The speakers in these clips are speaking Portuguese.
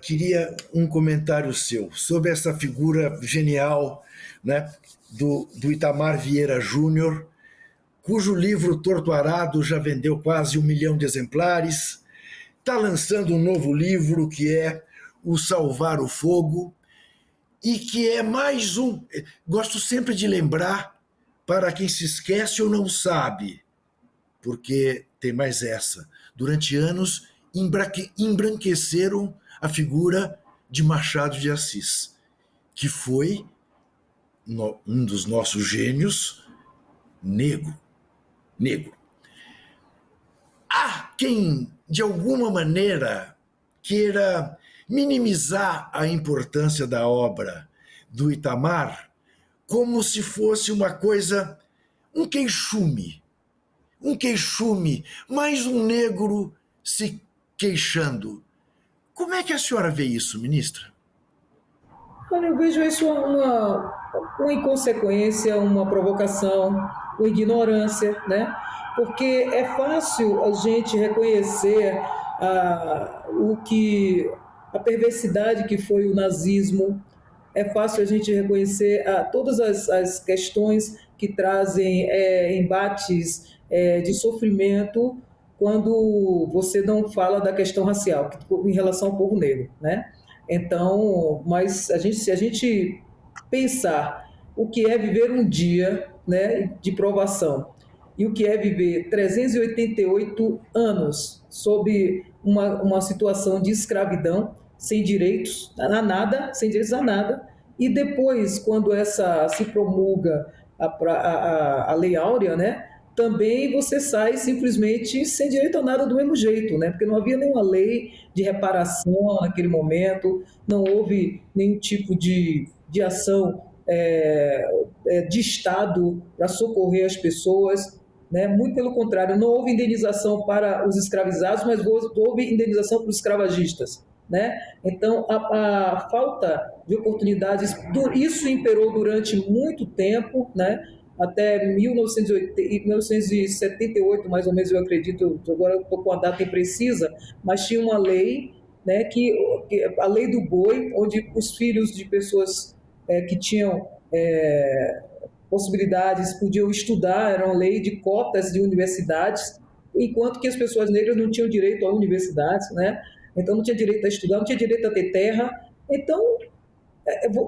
queria um comentário seu sobre essa figura genial, né, do Itamar Vieira Júnior, cujo livro Torto Arado já vendeu quase 1 milhão de exemplares, está lançando um novo livro que é O Salvar o Fogo, e que é mais um. Gosto sempre de lembrar para quem se esquece ou não sabe, porque tem mais essa. Durante anos, embranqueceram a figura de Machado de Assis, que foi um dos nossos gênios negro. Há quem, de alguma maneira, queira minimizar a importância da obra do Itamar como se fosse uma coisa, um queixume, mais um negro se queixando. Como é que a senhora vê isso, ministra? Olha, eu vejo isso uma inconsequência, uma provocação, uma ignorância, né? Porque é fácil a gente reconhecer a perversidade que foi o nazismo, é fácil a gente reconhecer todas as questões que trazem embates de sofrimento quando você não fala da questão racial em relação ao povo negro, né? Então, mas se a gente pensar o que é viver um dia, né, de provação e o que é viver 388 anos sob uma situação de escravidão, sem direitos a nada, sem direitos a nada, e depois, quando se promulga a Lei Áurea, né, também você sai simplesmente sem direito a nada do mesmo jeito, né? Porque não havia nenhuma lei de reparação naquele momento, não houve nenhum tipo de ação de Estado para socorrer as pessoas, né? Muito pelo contrário, não houve indenização para os escravizados, mas houve indenização para os escravagistas, né? Então, a falta de oportunidades, isso imperou durante muito tempo, né? Até 1978, mais ou menos, eu acredito, agora eu estou com a data imprecisa, mas tinha uma lei, né, a lei do boi, onde os filhos de pessoas que tinham possibilidades podiam estudar, era uma lei de cotas de universidades, enquanto que as pessoas negras não tinham direito a universidades, né? Então não tinha direito a estudar, não tinha direito a ter terra. Então,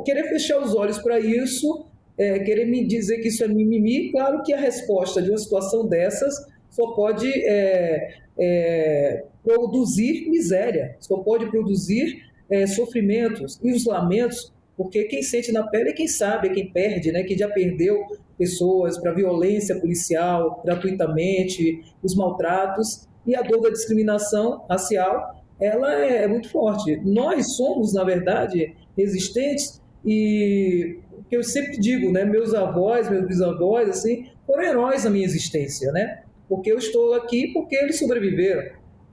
querer fechar os olhos para isso, querer me dizer que isso é mimimi, claro que a resposta de uma situação dessas só pode produzir miséria, só pode produzir sofrimentos e os lamentos, porque quem sente na pele é quem sabe, é quem perde, né? Quem já perdeu pessoas para violência policial gratuitamente, os maltratos, e a dor da discriminação racial, ela é muito forte. Nós somos, na verdade, resistentes, e que eu sempre digo, né, meus avós, meus bisavós, assim, foram heróis na minha existência, né? Porque eu estou aqui porque eles sobreviveram.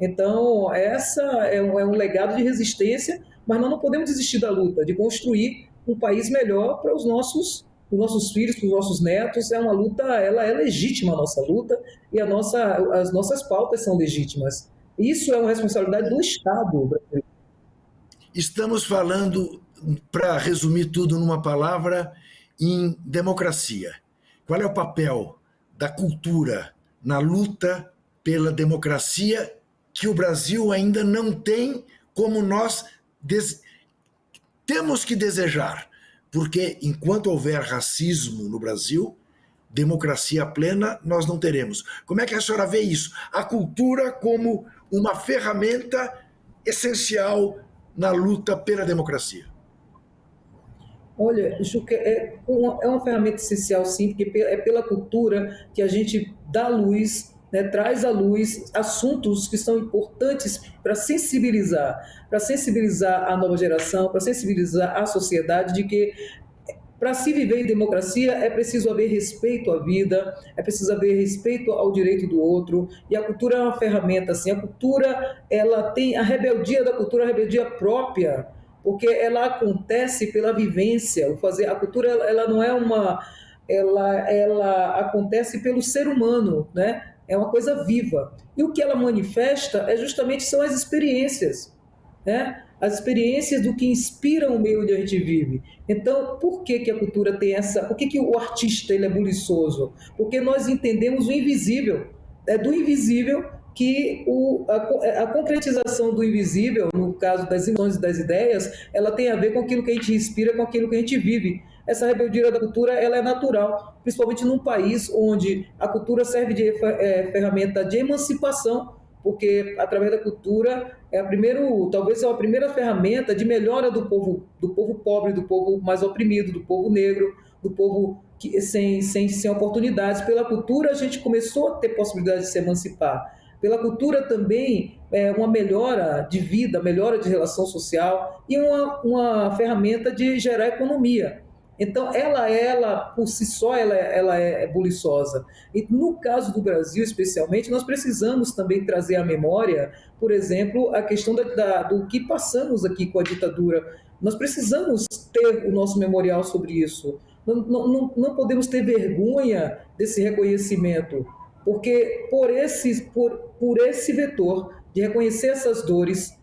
Então, essa é um legado de resistência, mas nós não podemos desistir da luta, de construir um país melhor para os nossos filhos, para os nossos netos. É uma luta, ela é legítima, a nossa luta, e as nossas pautas são legítimas. Isso é uma responsabilidade do Estado brasileiro. Estamos falando, para resumir tudo numa palavra, em democracia. Qual é o papel da cultura na luta pela democracia que o Brasil ainda não tem, como nós temos que desejar? Porque enquanto houver racismo no Brasil, democracia plena nós não teremos. Como é que a senhora vê isso? A cultura como uma ferramenta essencial na luta pela democracia. Olha, Juca, é uma ferramenta essencial, sim, porque é pela cultura que a gente dá luz, né, traz à luz assuntos que são importantes para sensibilizar a nova geração, para sensibilizar a sociedade de que para se viver em democracia é preciso haver respeito à vida, é preciso haver respeito ao direito do outro, e a cultura é uma ferramenta assim. A cultura, ela tem a rebeldia da cultura, a rebeldia própria, porque ela acontece pela vivência. A cultura, ela não é ela acontece pelo ser humano, né? É uma coisa viva. E o que ela manifesta são as experiências, né? as experiências do que inspira o meio onde a gente vive. Então, por que que a cultura tem essa... Por que que o artista ele é buliçoso? Porque nós entendemos o invisível. É do invisível que a concretização do invisível, no caso das emoções e das ideias, ela tem a ver com aquilo que a gente inspira, com aquilo que a gente vive. Essa rebeldia da cultura ela é natural, principalmente num país onde a cultura serve de ferramenta de emancipação, porque através da cultura talvez é a primeira ferramenta de melhora do povo pobre, do povo mais oprimido, do povo negro, do povo sem oportunidades. Pela cultura a gente começou a ter possibilidade de se emancipar. Pela cultura também uma melhora de vida, melhora de relação social e uma ferramenta de gerar economia. Então, ela por si só, ela é buliçosa. E no caso do Brasil, especialmente, nós precisamos também trazer à memória, por exemplo, a questão do que passamos aqui com a ditadura. Nós precisamos ter o nosso memorial sobre isso. Não podemos ter vergonha desse reconhecimento, porque por esse vetor de reconhecer essas dores,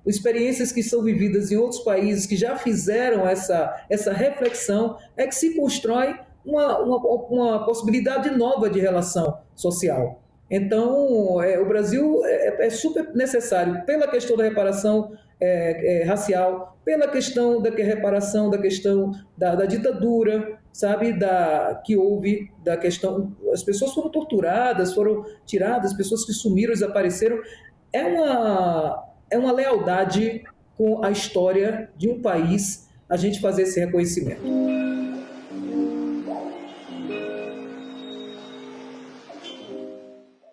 experiências que são vividas em outros países que já fizeram essa reflexão, é que se constrói uma possibilidade nova de relação social. Então, o Brasil é super necessário pela questão da reparação racial, pela questão da reparação, da questão da ditadura, sabe, que houve, da questão... As pessoas foram torturadas, foram tiradas, pessoas que sumiram, desapareceram. É uma lealdade com a história de um país a gente fazer esse reconhecimento.